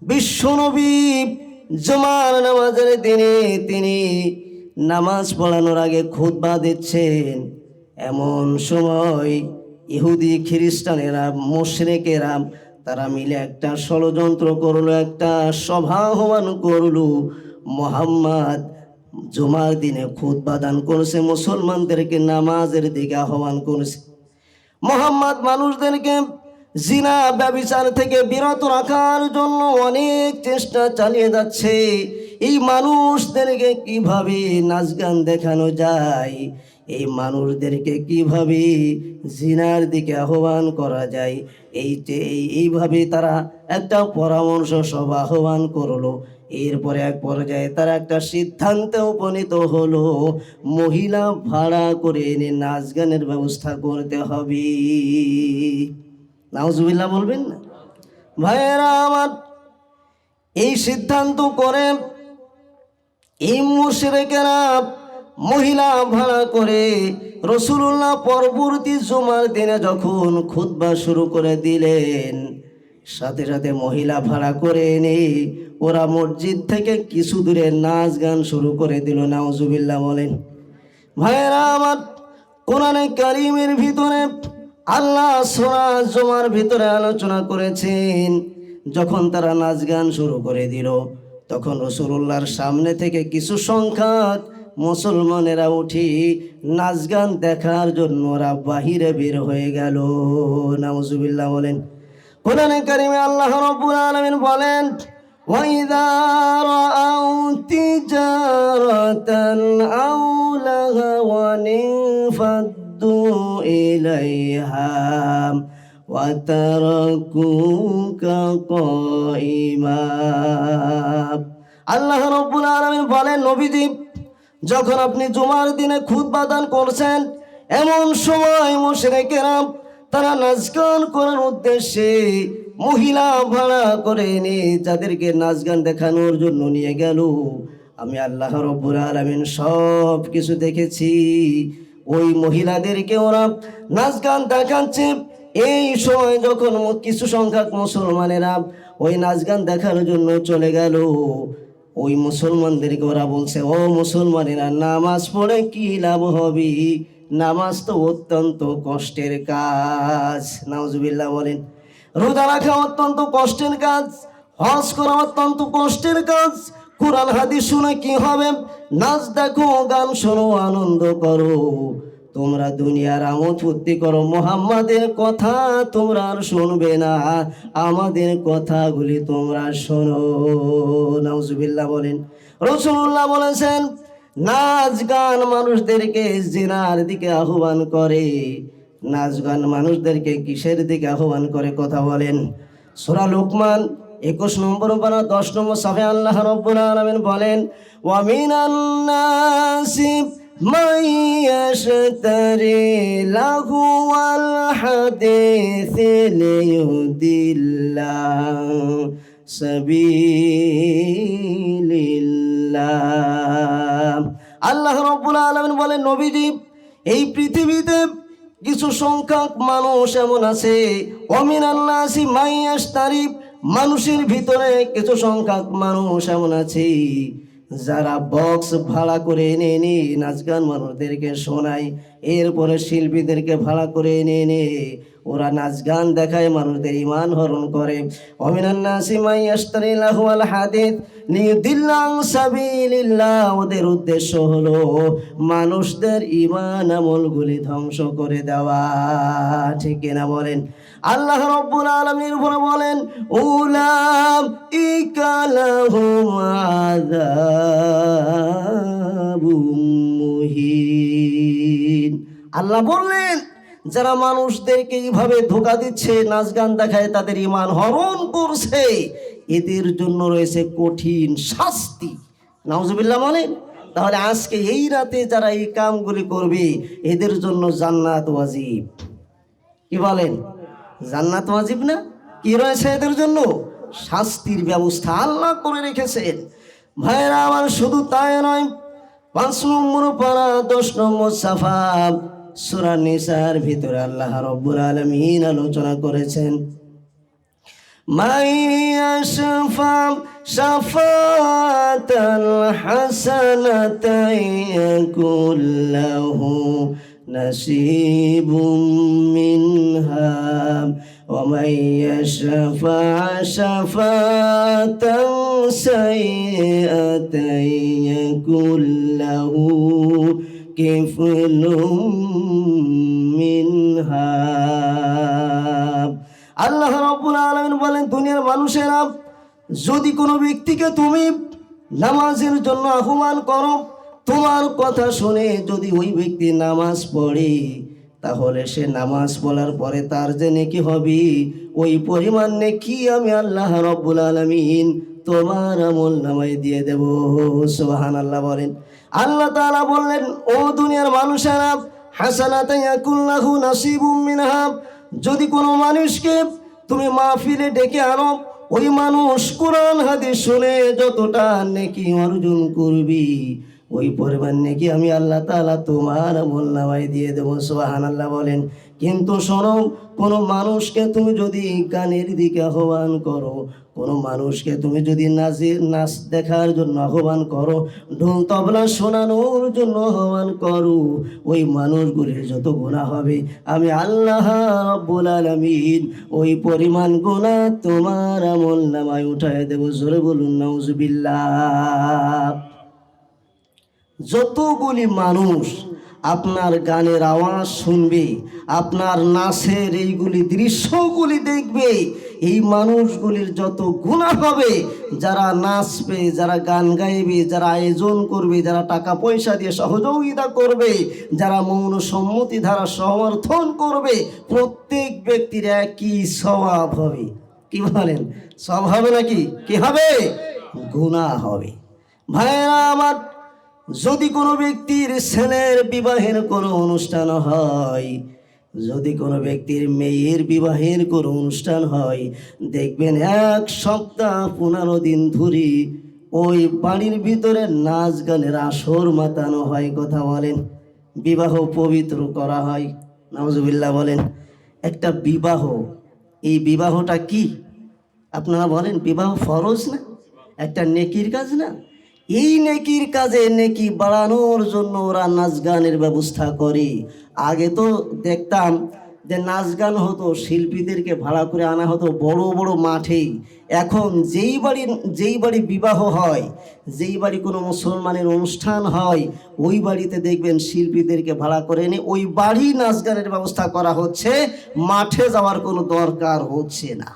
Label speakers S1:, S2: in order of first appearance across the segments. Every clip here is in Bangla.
S1: বিশ্বনবী জুমার নামাজের দিনে তিনি নামাজ পড়ানোর আগে খুতবা দিচ্ছেন। এমন সময় ইহুদি খ্রিস্টানেরা মুশরিকেরা তারা মিলে একটা ষড়যন্ত্র করলো, একটা সভা আহ্বান করলো। মুহাম্মদ জুমার দিনে খুতবা দান করেছে, মুসলমানদেরকে নামাজের দিকে আহ্বান করেছে। মুহাম্মদ মানুষদেরকে জিনা ব্যভিচার থেকে বিরত রাখার জন্য অনেক চেষ্টা চালিয়ে যাচ্ছে। এই মানুষদেরকে কিভাবে নাচ গান দেখানো যায়, এই মানুষদেরকে কিভাবে জিনার দিকে আহ্বান করা যায়, এইভাবে তারা একটা পরামর্শ সভা আহ্বান করলো। এরপরে এক পর্যায়ে তারা একটা সিদ্ধান্তে উপনীত হলো, মহিলা ভাড়া করে এনে নাচ গানের ব্যবস্থা করতে হবে। নাউজুবিল্লাহ বলবেন না? ভাইয়েরা আমার, এই সিদ্ধান্ত করে এই মুশরিকেরা মহিলা ভাড়া করে রাসূলুল্লাহ পরবর্তী জুমার দিনে যখন খুতবা শুরু করে দিলেন, সাথে সাথে মহিলা ভাড়া করে এনে ওরা মসজিদ থেকে কিছু দূরে নাচ গান শুরু করে দিল। নাউজুবিল্লাহ বলেন। ভাইয়েরা আমার, কোরআনে কারীমের ভিতরে আল্লাহ সূরা জুমার ভিতরে আলোচনা করেছেন, যখন তারা নাচ গান শুরু করে দিল তখন রাসূলুল্লাহর সামনে থেকে কিছু সংখ্যক মুসলমানেরা উঠি নাচ গান দেখার জন্য ওরা বাহিরে বের হয়ে গেল। নাউজুবিল্লাহ বলেন। কোরআনে কারীমে আল্লাহ রাব্বুল আলামিন বলেন, وَإِذَا رَأَوْا تِجَارَةً أَوْ لَهْوًا انفَضُّوا إِلَيْهَا وَتَرَكُوكَ قَائِمًا। আল্লাহ রাব্বুল আলামিন বলেন, নবীজি যখন আপনি জুমার দিনে খুতবা দান করছেন, এমন সময় মুশরিকেরা তারা নাচ গান করার উদ্দেশ্যে মহিলা ভাড়া করে এনে যাদেরকে নাচ গান দেখানোর জন্য নিয়ে গেল। আমি আল্লাহ রাব্বুল আলামিন সব কিছু দেখেছি। ওই মহিলাদেরকে ওরা নাচ গান দেখাচ্ছে। এই সময় যখন কিছু সংখ্যক মুসলমানেরা ওই নাচ গান দেখার জন্য চলে গেল, ওই মুসলমানদেরকে ওরা বলছে, ও মুসলমানেরা, নামাজ পড়ে কি লাভ হবে? নামাজ তো অত্যন্ত কষ্টের কাজ। নাউজুবিল্লাহ বলেন। রোজা রাখা অত্যন্ত কষ্টের কাজ, হজ করা অত্যন্ত কষ্টের কাজ। কোরআন হাদিস শুনে কি হবে? নাচ দেখো, গান শোনো, আনন্দ করো, তোমরা দুনিয়ার আমোদ ফুর্তি করো। মুহাম্মাদের কথা তোমরা আর শুনবে না, আমাদের কথাগুলি তোমরা শোনো। নাউজুবিল্লাহ বলেন। রাসূলুল্লাহ বলেছেন, নাচ গান মানুষদেরকে জিনার দিকে আহ্বান করে। নাচ গান মানুষদেরকে কিসের দিকে আহ্বান করে? কথা বলেন। সূরা লুকমান 21 নম্বর পারা 10 নম্বর সাফে আল্লাহ রাব্বুল আলামিন বলেন, ওয়া মিনান নাসি মান ইয়াশতারি লাহু ওয়াল হাদিসি লিয়ুদিল্লাহ সাবিলিল্লাহ। আল্লাহ রাব্বুল আলামিন বলেন, নবীজি এই পৃথিবীতে কিছু সংখ্যক মানুষ এমন আছে, ওয়ামিনান নাসি মান ইয়াশতারি, মানুষের ভিতরে কিছু সংখ্যক মানুষ এমন আছে যারা বক্স ভাড়া করে এনে এনে নাচ গান মানুষদেরকে শোনায়। এরপরে শিল্পীদেরকে ভাড়া করে এনে এনে ওরা নাচ গান দেখায়, মানুষদের ইমান হরণ করে। ওমিনান নাসি মান ইয়াশতারি লাহু ওয়াল হাদিস লিয়ুদিল্লা আন সাবিলিল্লাহ, ওদের উদ্দেশ্য হলো মানুষদের ইমান আমলগুলি ধ্বংস করে দেওয়া। ঠিক কিনা বলেন? আল্লাহ রাব্বুল আলামিন বলেন, উলাইকা লাহুম আযাবুম মুহিন। আল্লাহ বললেন, যারা মানুষদেরকে এইভাবে ধোঁকা দিচ্ছে, নাচ গান দেখায়, তাদের ঈমান হরণ করছে, এদের জন্য রয়েছে কঠিন শাস্তি। নাউজুবিল্লাহ বলেন। তাহলে আজকে এই রাতে যারা এই কামগুলি করবে, এদের জন্য জান্নাত ওয়াজিব। কি বলেন? জান্নাত ওয়াজিব না? কি রয়েছে এদের জন্য? শাস্তির ব্যবস্থা আল্লাহ করে রেখেছেন। ভাইরা আমার, শুধু তাই নয়, 5 নম্বর পারা 10 নম্বর সাফা সূরা নিসার ভিতরে আল্লাহ রাব্বুল আলামিন আলোচনা করেছেন, من يشفع شفاعة حسنة يكن له نصيب منها ومن يشفع شفاعة سيئة يكن له كفل منها। আল্লাহ রাব্বুল আলামিন বলেন, দুনিয়ার মানুষেরা, যদি কোনো ব্যক্তিকে তুমি নামাজের জন্য আহ্বান করো, তোমার কথা শুনে যদি ওই ব্যক্তি নামাজ পড়ে, তাহলে সে নামাজ পড়ার পরে তার যে নেকি হবে, ওই পরিমাণ নেকি আমি আল্লাহ রাব্বুল আলামিন তোমার আমল নামায় দিয়ে দেব। সুবহানাল্লাহ বলেন। আল্লাহ তাআলা বললেন, ও দুনিয়ার মানুষেরা, হাসানাতান ইয়াকুন লাহু নাসিবুম মিনহা, যদি কোনো মানুষকে তুমি মাহফিলে ডেকে আনো, ওই মানুষ কোরআন হাদিস শুনে যতটা নেকি অর্জন করবি, ওই পরিমাণ নেকি আমি আল্লাহ তাআলা তোমার আমলনামায় দিয়ে দেবো। সুবহানাল্লাহ বলেন। কিন্তু শোনো, কোনো মানুষকে তুমি যদি গানের দিকে আহ্বান করো, কোনো মানুষকে তুমি যদি নাচ দেখার জন্য আহ্বান করো, ঢোল তবলা শোনানোর জন্য আহ্বান করো, ওই মানুষগুলির যত গুনাহ হবে আমি আল্লাহ রাব্বুল আলামিন ওই পরিমাণ গুনাহ তোমার আমলনামায় উঠায় দেব। জোরে বলুন নাউজুবিল্লাহ। যতগুলি মানুষ আপনার গানের আওয়াজ শুনবে, আপনার নাচের এইগুলি দৃশ্যগুলি দেখবে, এই মানুষগুলির যত গুনাহ হবে, যারা নাচবে, যারা গান গাইবে, যারা আয়োজন করবে, যারা টাকা পয়সা দিয়ে সহযোগিতা করবে, যারা মৌন সম্মতি দ্বারা সমর্থন করবে, প্রত্যেক ব্যক্তির একই স্বভাব হবে। কি বলেন? সব হবে নাকি? কি হবে? গুনাহ হবে। ভাইরা আমার, যদি কোনো ব্যক্তির ছেলের বিবাহের কোনো অনুষ্ঠান হয়, যদি কোনো ব্যক্তির মেয়ের বিবাহের কোনো অনুষ্ঠান হয়, দেখবেন 1 সপ্তাহ 15 দিন ধরে ওই বাড়ির ভিতরে নাচ গানের আসর মাতানো হয়। কথা বলেন। বিবাহ পবিত্র করা হয়। নাউজুবিল্লাহ বলেন। একটা বিবাহ, এই বিবাহটা কি আপনারা বলেন? বিবাহ ফরজ না? একটা নেকির কাজ না? এই নেকির কাজে নেকি বাড়ানোর জন্য ওরা নাচ গানের ব্যবস্থা করে। আগে তো দেখতাম যে নাচ গান হতো, শিল্পীদেরকে ভাড়া করে আনা হতো বড় বড় মাঠে। এখন যেই বাড়ি বিবাহ হয়, যেই বাড়ি কোনো মুসলমানের অনুষ্ঠান হয়, ওই বাড়িতে দেখবেন শিল্পীদেরকে ভাড়া করে এনে ওই বাড়ি নাচ গানের ব্যবস্থা করা হচ্ছে। মাঠে যাওয়ার কোনো দরকার হচ্ছে না।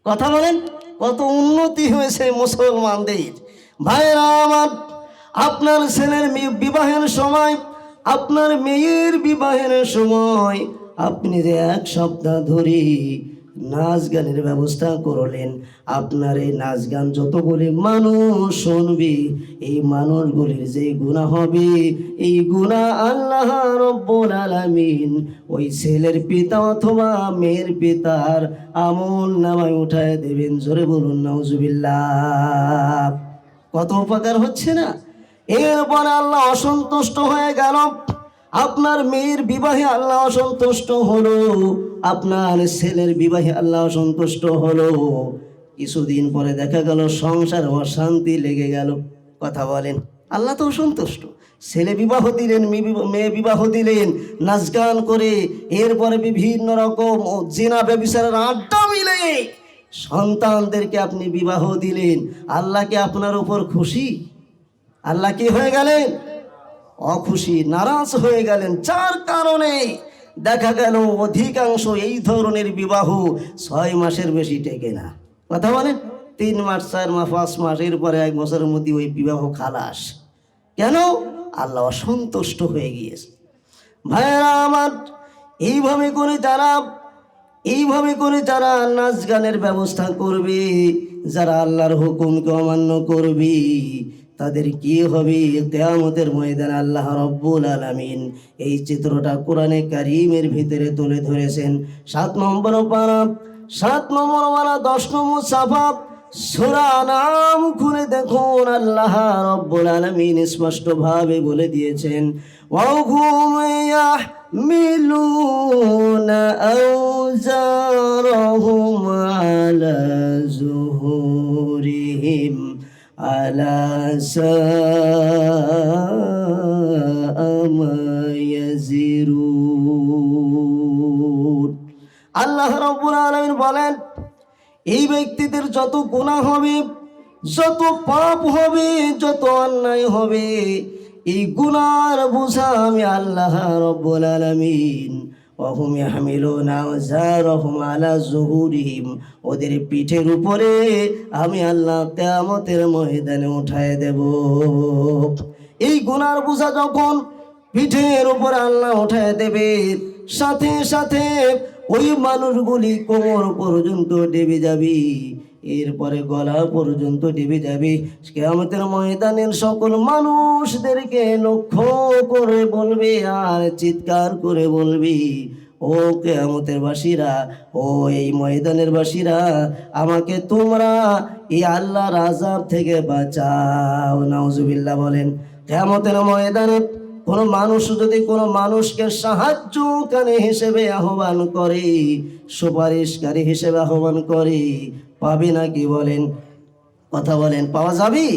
S1: কথা বলেন। কত উন্নতি হয়েছে মুসলমানদের। ভাইরা আমার, আপনার ছেলের বিবাহের সময়, আপনার মেয়ের বিবাহের সময় আপনি যে 1 সপ্তাহ ধরে নাচ গানের ব্যবস্থা করলেন, আপনার এই নাচ গান যতগুলি মানুষ শুনবে, এই মানুষগুলির যে গুনাহ হবে, এই গুনাহ আল্লাহ রাব্বুল আলামিন ওই ছেলের পিতা অথবা মেয়ের পিতার আমল নামায় উঠায় দেবেন। জোরে বলুন নাউজুবিল্লাহ। কত উপকার হচ্ছে না? এরপরে আল্লাহ অসন্তুষ্ট হয়ে গেল। আপনার মেয়ের বিবাহে আল্লাহ অসন্তুষ্ট হলো, আপনার ছেলের বিবাহে আল্লাহ অসন্তুষ্ট হলো। কিছুদিন পরে দেখা গেল সংসার অশান্তি লেগে গেল। কথা বলেন। আল্লাহ তো অসন্তুষ্ট। ছেলে বিবাহ দিলেন, মেয়ে বিবাহ দিলেন নাচ গান করে, এরপরে বিভিন্ন রকম জিনা ব্যভিচারের আড্ডা মিলে সন্তানদেরকে আপনি বিবাহ দিলেন। আল্লাহ কি আপনার উপর খুশি? আল্লাহ কি হয়ে গেলেন? অখুশি, নারাজ হয়ে গেলেন। যার কারণে দেখা গেল অধিকাংশ এই ধরনের বিবাহ 6 মাসের বেশি টেকে না। কথা বলেন। 3 মাস, 4 মাস, 5 মাস, এরপরে 1 বছরের মধ্যে ওই বিবাহ খালাস। কেন? আল্লাহ অসন্তুষ্ট হয়ে গিয়েছে। ভাইরা আমার, এইভাবে করে যারা নাচ গানের ব্যবস্থা করবে, যারা আল্লাহর হুকুমকে অমান্য করবে, তাদের কি হবে? কিয়ামতের ময়দানে আল্লাহ রাব্বুল আলামিন এই চিত্রটা কোরআনে কারীমের ভিতরে তুলে ধরেছেন। 7 নম্বর পারা, 7 নম্বর ওয়ালা 10 নম্বর সাফা, সূরা নাম খুলে দেখুন, আল্লাহ রাব্বুল আলামিন স্পষ্ট ভাবে বলে দিয়েছেন, ওয়াহুম ইয়াহমিলুনা আওজারহুম আলা যুহুরিহিম আলা সাআ মা ইয়াজিরুন। আল্লাহ রাব্বুল আলামিন বলেন, এই ব্যক্তিদের যত গুনাহ হবে, যত পাপ হবে, যত অন্যায় হবে, এই গুনার বোঝা আমি আল্লাহ রাব্বুল আলামিন ওয়াহুম ইয়াহমিলুনা আওজারহুম আলা যুহুরিহিম, ওদের পিঠের উপরে আমি আল্লাহ কিয়ামতের ময়দানে উঠায় দেব। এই গুনার বোঝা যখন পিঠের উপর আল্লাহ উঠায় দেবে, সাথে সাথে ওই মানুষগুলি কোমর পর্যন্ত ডেবে যাবে, এরপরে গলা পর্যন্ত ডেবে যাবে। কিয়ামতের ময়দানের সকল মানুষদেরকে লক্ষ্য করে বলবে আর চিৎকার করে বলবে, ও কিয়ামতের বাসীরা, ও এই ময়দানের বাসীরা, আমাকে তোমরা এই আল্লাহর আযাব থেকে বাঁচাও। নাউজুবিল্লাহ বলেন। কিয়ামতের ময়দানে কোনো মানুষ যদি কোনো মানুষকে সাহায্যকারী হিসেবে আহ্বান করে, সুপারিশকারী হিসেবে আহ্বান করে, পাবে নাকি বলেন? কথা বলেন, পাওয়া যাবে?